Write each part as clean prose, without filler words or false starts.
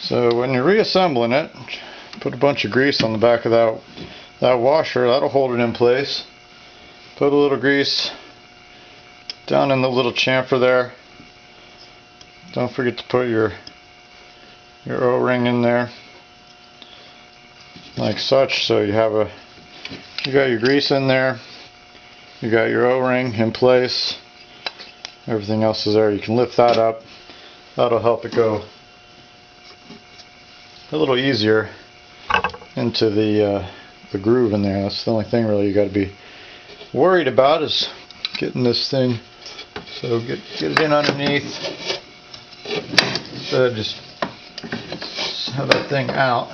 So when you're reassembling it, put a bunch of grease on the back of that washer. That'll hold it in place. Put a little grease down in the little chamfer there. Don't forget to put your O-ring in there, like such. So you got your grease in there, you got your O-ring in place, everything else is there. You can lift that up. That'll help it go a little easier into the groove in there. That's the only thing really you got to be worried about, is getting this thing. So get it in underneath. So just have that thing out,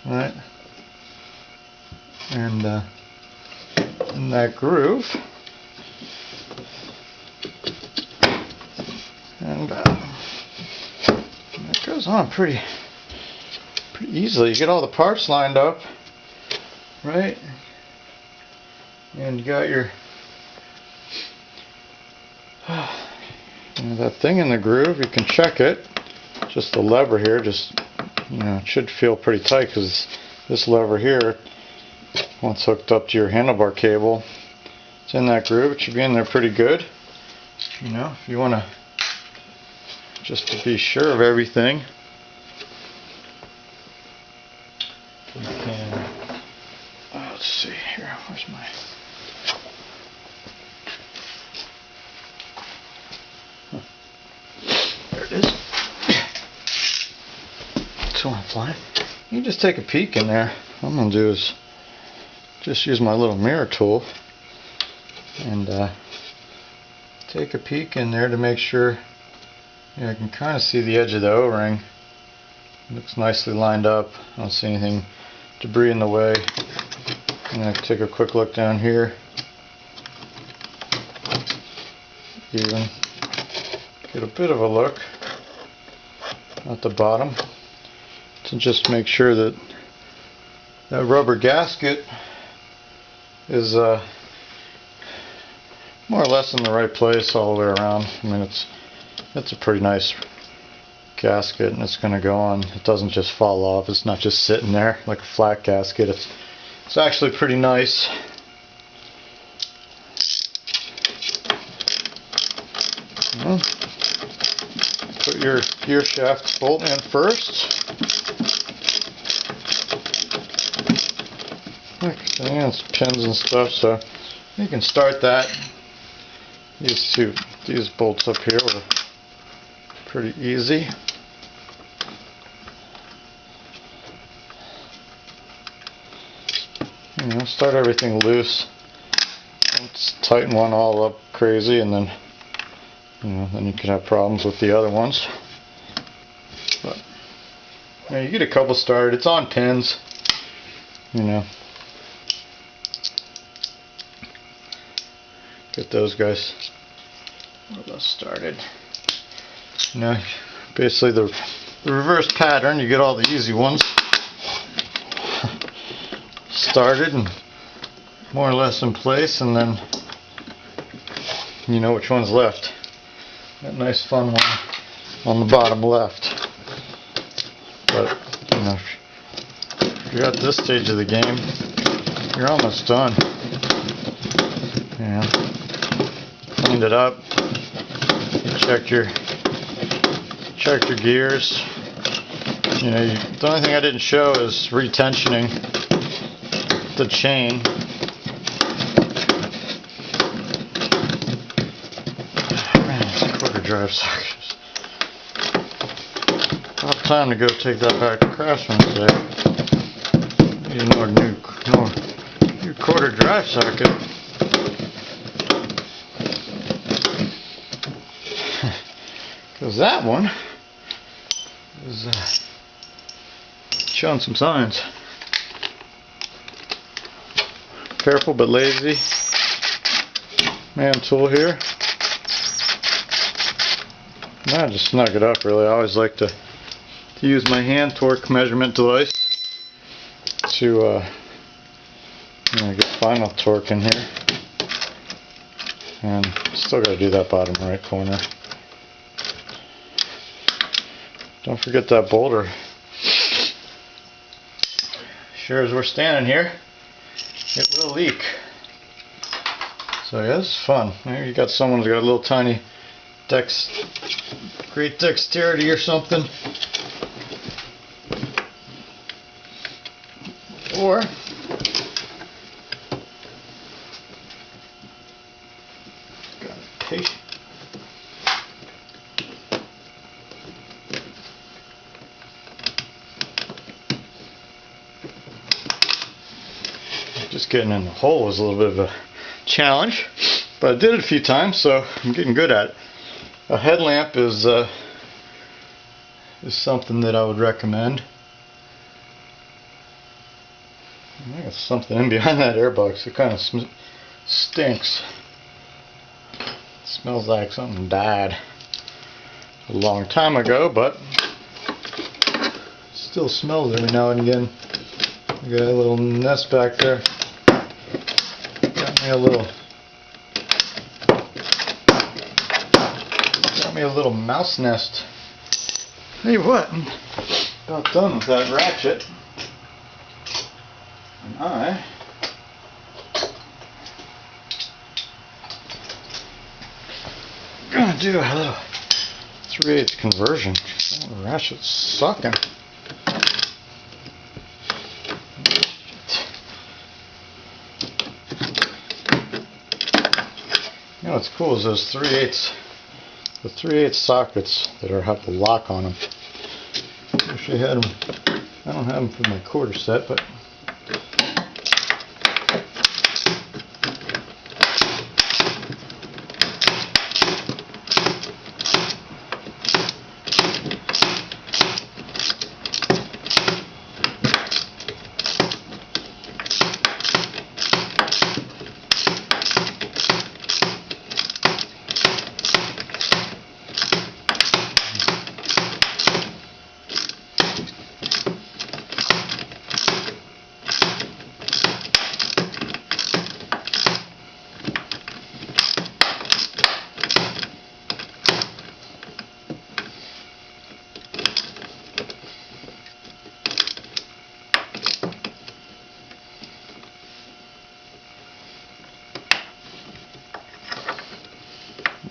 right? And in that groove, and it goes on pretty easily. You get all the parts lined up, right? And you got your that thing in the groove. You can check it. Just the lever here, just, it should feel pretty tight, because this lever here, once hooked up to your handlebar cable, it's in that groove. It should be in there pretty good. If you want to, just to be sure of everything, you can, let's see here, where's my, there it is. So I'm flying. You just take a peek in there. What I'm going to do is just use my little mirror tool and take a peek in there to make sure. I can kind of see the edge of the O-ring. Looks nicely lined up. I don't see anything, debris in the way. I'm going to take a quick look down here. Even get a bit of a look at the bottom to just make sure that that rubber gasket is more or less in the right place all the way around. I mean, it's a pretty nice gasket, and it's going to go on. It doesn't just fall off. It's not just sitting there like a flat gasket. It's actually pretty nice. Put your gear shaft bolt in first. And it's pins and stuff, so you can start that. These bolts up here were pretty easy. Start everything loose. Let's tighten one all up crazy, and then then you can have problems with the other ones. But you get a couple started. It's on pins. Get those guys started. Basically the reverse pattern. You get all the easy ones started and more or less in place, and then you know which one's left. That nice fun one on the bottom left. But if you're at this stage of the game, you're almost done. Cleaned it up. Checked your gears. The only thing I didn't show is retensioning the chain. Quarter drive sockets. About time to go take that back to Craftsman today. Need more new quarter drive socket. Because that one is showing some signs. Careful but lazy. Man tool here. I just snug it up really. I always like to use my hand torque measurement device to get final torque in here. And still got to do that bottom right corner. Don't forget that boulder. Sure as we're standing here, it will leak. So yeah, this is fun. Maybe you got someone who's got a little tiny great dexterity or something. Or got patient. Just getting in the hole was a little bit of a challenge, but I did it a few times, so I'm getting good at it. A headlamp is something that I would recommend. I got something in behind that airbox. It kind of stinks. It smells like something died a long time ago, but still smells every now and again. I got a little nest back there. Got me a little mouse nest. Tell you what, I'm about done with that ratchet. And I'm gonna do a little 3/8 conversion. Oh, the ratchet's sucking. You know what's cool is those 3/8, the 3/8 sockets that have the lock on them. Wish I had them. I don't have them for my quarter set, but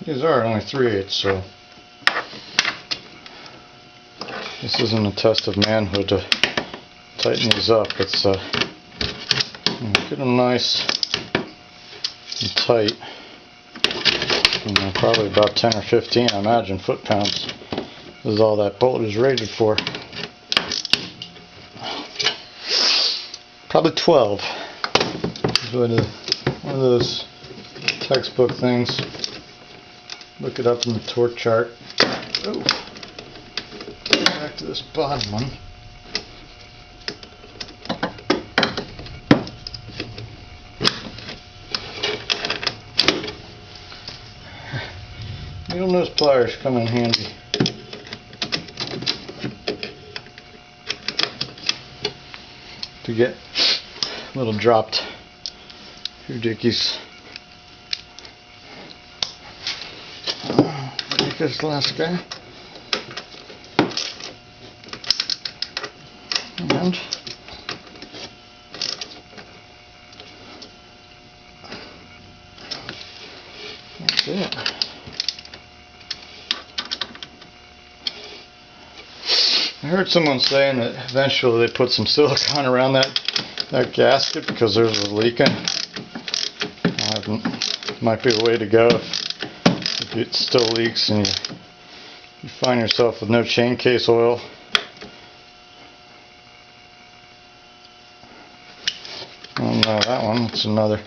these are only 3/8, so this isn't a test of manhood to tighten these up. It's get them nice and tight. Probably about 10 or 15, I imagine, foot-pounds. This is all that bolt is rated for. Probably 12. It's one of those textbook things. Look it up in the torque chart. Oh, back to this bottom one. Needle nose pliers come in handy. To get little dropped hoodookies. Take this last guy. And that's it. I heard someone saying that eventually they put some silicone around that gasket because theirs was leaking. Might be a way to go if it still leaks and you find yourself with no Chaincase oil. Oh no, that one, it's another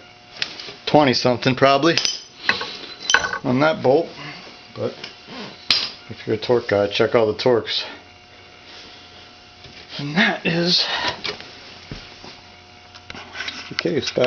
20 something probably on that bolt. But if you're a torque guy, check all the torques. And that is the case back.